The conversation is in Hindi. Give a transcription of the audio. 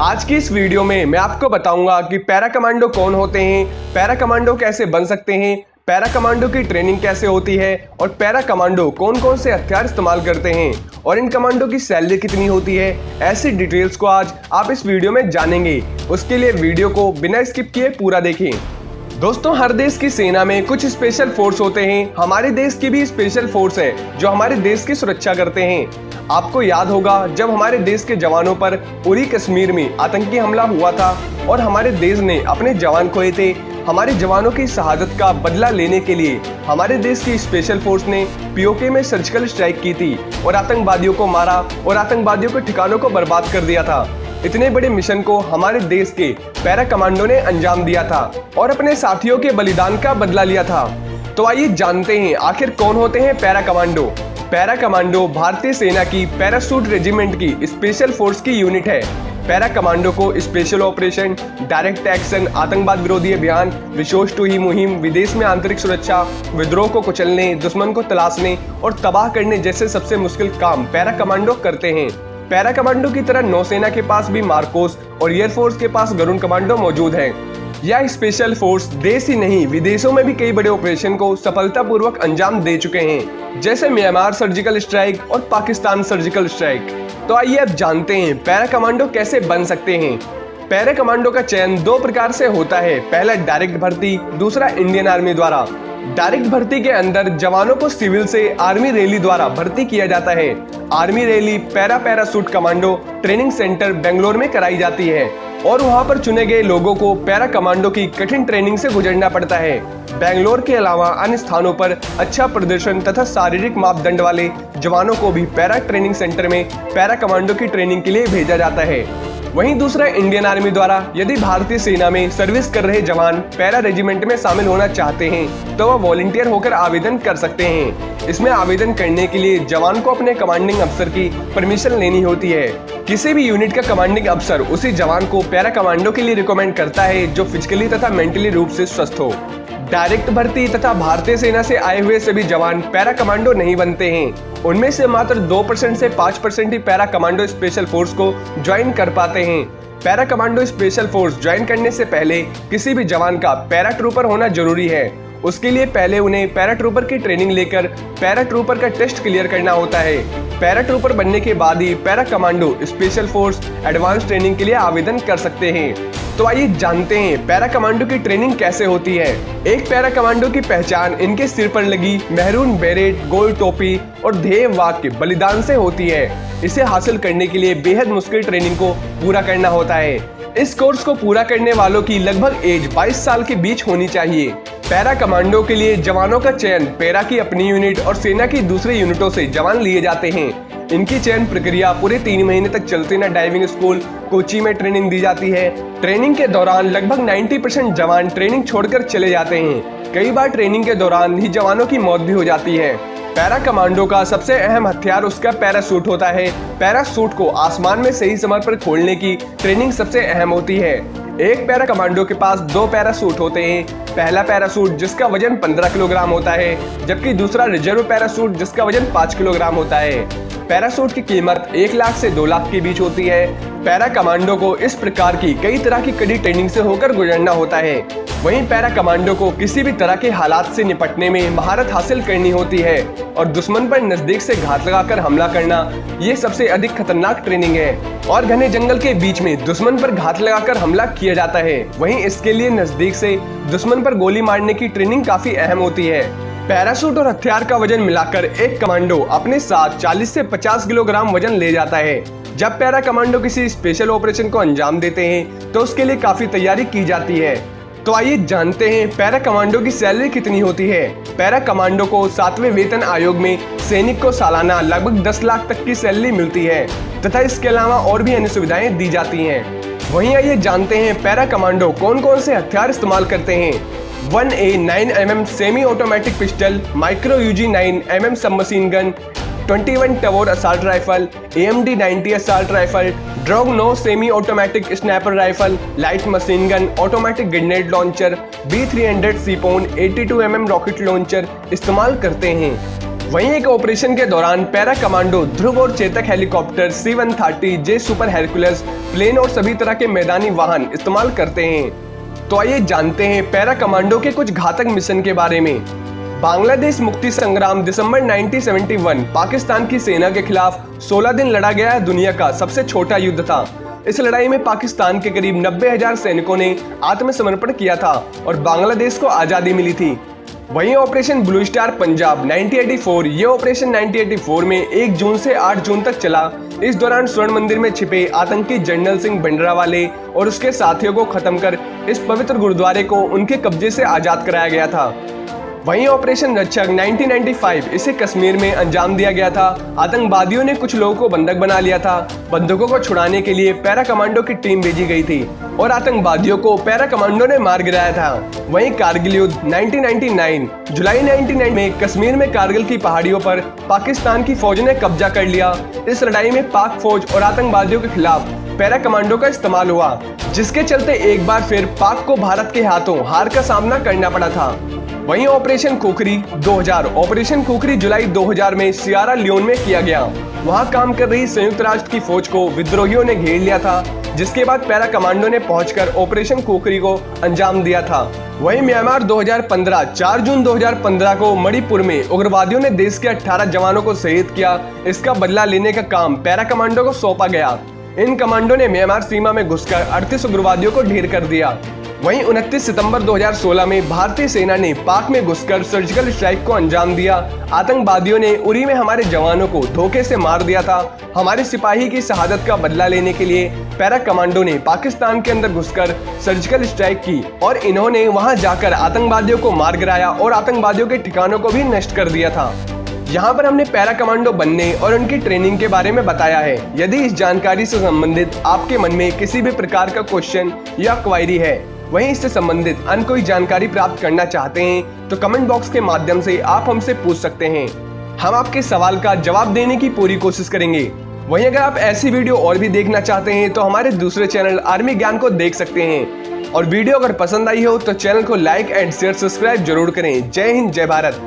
आज की इस वीडियो में मैं आपको बताऊंगा कि पैरा कमांडो कौन होते हैं, पैरा कमांडो कैसे बन सकते हैं, पैरा कमांडो की ट्रेनिंग कैसे होती है और पैरा कमांडो कौन कौन से हथियार इस्तेमाल करते हैं और इन कमांडो की सैलरी कितनी होती है। ऐसी डिटेल्स को आज आप इस वीडियो में जानेंगे। उसके लिए वीडियो को बिना स्किप किए पूरा देखें। दोस्तों, हर देश की सेना में कुछ स्पेशल फोर्स होते हैं। हमारे देश की भी स्पेशल फोर्स है जो हमारे देश की सुरक्षा करते हैं। आपको याद होगा जब हमारे देश के जवानों पर उरी कश्मीर में आतंकी हमला हुआ था और हमारे देश ने अपने जवान खोए थे। हमारे जवानों की शहादत का बदला लेने के लिए हमारे देश की स्पेशल फोर्स ने पीओके में सर्जिकल स्ट्राइक की थी और आतंकवादियों को मारा और आतंकवादियों के ठिकानों को बर्बाद कर दिया था। इतने बड़े मिशन को हमारे देश के पैरा कमांडो ने अंजाम दिया था और अपने साथियों के बलिदान का बदला लिया था। तो आइए जानते हैं आखिर कौन होते हैं पैरा कमांडो। पैरा कमांडो भारतीय सेना की पैराशूट रेजिमेंट की स्पेशल फोर्स की यूनिट है। पैरा कमांडो को स्पेशल ऑपरेशन, डायरेक्ट एक्शन, आतंकवाद विरोधी अभियान, रिसोर्स टू ही मुहिम, विदेश में आंतरिक सुरक्षा, विद्रोह को कुचलने, दुश्मन को तलाशने और तबाह करने जैसे सबसे मुश्किल काम पैरा कमांडो करते हैं। पैरा कमांडो की तरह नौसेना के पास भी मार्कोस और एयरफोर्स के पास गरुण कमांडो मौजूद है। यह स्पेशल फोर्स देश ही नहीं विदेशों में भी कई बड़े ऑपरेशन को सफलतापूर्वक अंजाम दे चुके हैं, जैसे म्यांमार सर्जिकल स्ट्राइक और पाकिस्तान सर्जिकल स्ट्राइक। तो आइए अब जानते हैं पैरा कमांडो कैसे बन सकते हैं। पैरा कमांडो का चयन दो प्रकार से होता है, पहला डायरेक्ट भर्ती, दूसरा इंडियन आर्मी द्वारा। डायरेक्ट भर्ती के अंदर जवानों को सिविल से आर्मी रैली द्वारा भर्ती किया जाता है। Army rally parachute commando training centre Bangalore में कराई जाती है और वहां पर चुने गए लोगों को पैरा कमांडो की कठिन ट्रेनिंग से गुजरना पड़ता है। बेंगलोर के अलावा अन्य स्थानों पर अच्छा प्रदर्शन तथा शारीरिक मापदंड वाले जवानों को भी पैरा ट्रेनिंग सेंटर में पैरा कमांडो की ट्रेनिंग के लिए भेजा जाता है। वहीं दूसरा इंडियन आर्मी द्वारा यदि भारतीय सेना में सर्विस कर रहे जवान पैरा रेजिमेंट में शामिल होना चाहते हैं तो वह वॉलंटियर होकर आवेदन कर सकते हैं। इसमें आवेदन करने के लिए जवान को अपने कमांडिंग अफसर की परमिशन लेनी होती है। किसी भी यूनिट का कमांडिंग अफसर उसी जवान को पैरा कमांडो के लिए रिकमेंड करता है जो फिजिकली तथा मेंटली रूप से स्वस्थ हो। डायरेक्ट भर्ती तथा भारतीय सेना से आए हुए सभी जवान पैरा कमांडो नहीं बनते हैं। उनमें से मात्र 2% से 5% ही पैरा कमांडो स्पेशल फोर्स को ज्वाइन कर पाते हैं। Para commando special force join करने से पहले किसी भी जवान का पैरा ट्रूपर होना जरूरी है। उसके लिए पहले उन्हें पैरा ट्रूपर की ट्रेनिंग लेकर पैरा ट्रूपर का टेस्ट क्लियर करना होता है। पैरा ट्रूपर बनने के बाद ही para commando special force advance training के लिए आवेदन कर सकते हैं। तो आइए जानते हैं पैरा कमांडो की ट्रेनिंग कैसे होती है। एक पैरा कमांडो की पहचान इनके सिर पर लगी मैरून बेरेट, गोल टोपी और ध्येय वाक्य बलिदान से होती है। इसे हासिल करने के लिए बेहद मुश्किल ट्रेनिंग को पूरा करना होता है। इस कोर्स को पूरा करने वालों की लगभग एज 22 साल के बीच होनी चाहिए। पैरा कमांडो के लिए जवानों का चयन पैरा की अपनी यूनिट और सेना की दूसरी यूनिटों से जवान लिए जाते हैं। इनकी चयन प्रक्रिया पूरे 3 महीने तक चलती ना डाइविंग स्कूल कोची में ट्रेनिंग दी जाती है। ट्रेनिंग के दौरान लगभग 90% जवान ट्रेनिंग छोड़कर चले जाते हैं। कई बार ट्रेनिंग के दौरान ही जवानों की मौत भी हो जाती है। पैरा कमांडो का सबसे अहम हथियार उसका पैराशूट होता है। पैराशूट को आसमान में सही समय पर खोलने की ट्रेनिंग सबसे अहम होती है। एक पैरा कमांडो के पास 2 पैराशूट होते हैं। पहला पैराशूट जिसका वजन 15 किलोग्राम होता है, जबकि दूसरा रिजर्व पैराशूट जिसका वजन 5 किलोग्राम होता है। पैराशूट की कीमत 1 लाख से 2 लाख के बीच होती है। पैरा कमांडो को इस प्रकार की कई तरह की कड़ी ट्रेनिंग से होकर गुजरना होता है। वहीं पैरा कमांडो को किसी भी तरह के हालात से निपटने में महारत हासिल करनी होती है और दुश्मन पर नजदीक से घात लगाकर हमला करना ये सबसे अधिक खतरनाक ट्रेनिंग है और घने जंगल के बीच में दुश्मन पर घात लगाकर हमला किया जाता है। वहीं इसके लिए नजदीक से दुश्मन पर गोली मारने की ट्रेनिंग काफी अहम होती है। पैराशूट और हथियार का वजन मिलाकर एक कमांडो अपने साथ 40 से 50 किलोग्राम वजन ले जाता है। जब पैरा कमांडो किसी स्पेशल ऑपरेशन को अंजाम देते हैं तो उसके लिए काफी तैयारी की जाती है। तो आइए जानते हैं पैरा कमांडो की सैलरी कितनी होती है। पैरा कमांडो को 7वें वेतन आयोग में सैनिक को सालाना लगभग 10 लाख तक की सैलरी मिलती है तथा इसके अलावा और भी अन्य सुविधाएं दी जाती हैं। वहीं आइए जानते हैं पैरा कमांडो कौन कौन से हथियार इस्तेमाल करते हैं। 1A 9mm semi automatic pistol, micro UG 9mm submachine gun, 21 Tavor assault rifle, AMD 90 assault rifle, ड्रॉग 9 semi automatic sniper rifle, light machine gun, automatic grenade launcher, B300 सीपोन 82mm रॉकेट लॉन्चर इस्तेमाल करते हैं। वहीं एक ऑपरेशन के दौरान पैरा कमांडो ध्रुव और Chetak helicopter C-130J super Hercules plane और सभी तरह के मैदानी वाहन इस्तेमाल करते हैं। तो आइए जानते हैं पैरा कमांडो के कुछ घातक मिशन के बारे में। बांग्लादेश मुक्ति संग्राम दिसंबर 1971 पाकिस्तान की सेना के खिलाफ 16 दिन लड़ा गया दुनिया का सबसे छोटा युद्ध था। इस लड़ाई में पाकिस्तान के करीब 90,000 सैनिकों ने आत्मसमर्पण किया था और बांग्लादेश को आज़ादी मिली थी। वहीं ऑपरेशन ब्लू स्टार पंजाब 1984, ये ऑपरेशन 1984 में 1 जून से 8 जून तक चला। इस दौरान स्वर्ण मंदिर में छिपे आतंकी जनरल सिंह भिंडरावाले और उसके साथियों को खत्म कर इस पवित्र गुरुद्वारे को उनके कब्जे से आजाद कराया गया था। वहीं ऑपरेशन रक्षक 1995, इसे कश्मीर में अंजाम दिया गया था। आतंकवादियों ने कुछ लोगों को बंधक बना लिया था। बंधकों को छुड़ाने के लिए पैरा कमांडो की टीम भेजी गई थी और आतंकवादियों को पैरा कमांडो ने मार गिराया था। वहीं कारगिल युद्ध 1999, जुलाई 1999 में कश्मीर में कारगिल की पहाड़ियों पर पाकिस्तान की फौज ने कब्जा कर लिया। इस लड़ाई में पाक फौज और आतंकवादियों के खिलाफ पैरा कमांडो का इस्तेमाल हुआ, जिसके चलते एक बार फिर पाक को भारत के हाथों हार का सामना करना पड़ा था। वहीं ऑपरेशन खुखरी 2000, ऑपरेशन खुखरी जुलाई 2000 में सियारा लियोन में किया गया। वहां काम कर रही संयुक्त राष्ट्र की फौज को विद्रोहियों ने घेर लिया था, जिसके बाद पैरा कमांडो ने पहुंचकर ऑपरेशन खुखरी को अंजाम दिया था। वहीं म्यांमार 2015, 4 जून 2015 को मणिपुर में उग्रवादियों ने देश के 18 जवानों को शहीद किया। इसका बदला लेने का काम पैरा कमांडो को सौंपा गया। इन कमांडो ने म्यांमार सीमा में घुसकर 38 उग्रवादियों को ढेर कर दिया। वहीं 29 सितंबर 2016 में भारतीय सेना ने पाक में घुसकर सर्जिकल स्ट्राइक को अंजाम दिया। आतंकवादियों ने उरी में हमारे जवानों को धोखे से मार दिया था। हमारे सिपाही की शहादत का बदला लेने के लिए पैरा कमांडो ने पाकिस्तान के अंदर घुसकर सर्जिकल स्ट्राइक की और इन्होंने वहां जाकर आतंकवादियों को मार गिराया और आतंकवादियों के ठिकानों को भी नष्ट कर दिया था। यहाँ पर हमने पैरा कमांडो बनने और उनकी ट्रेनिंग के बारे में बताया है। यदि इस जानकारी से संबंधित आपके मन में किसी भी प्रकार का क्वेश्चन या क्वेरी है, वहीं इससे संबंधित अन्य कोई जानकारी प्राप्त करना चाहते हैं, तो कमेंट बॉक्स के माध्यम से आप हमसे पूछ सकते हैं। हम आपके सवाल का जवाब देने की पूरी कोशिश करेंगे। वहीं अगर आप ऐसी वीडियो और भी देखना चाहते हैं तो हमारे दूसरे चैनल आर्मी ज्ञान को देख सकते हैं। और वीडियो अगर पसंद आई हो तो चैनल को लाइक एंड शेयर सब्सक्राइब जरूर करें। जय हिंद, जय भारत।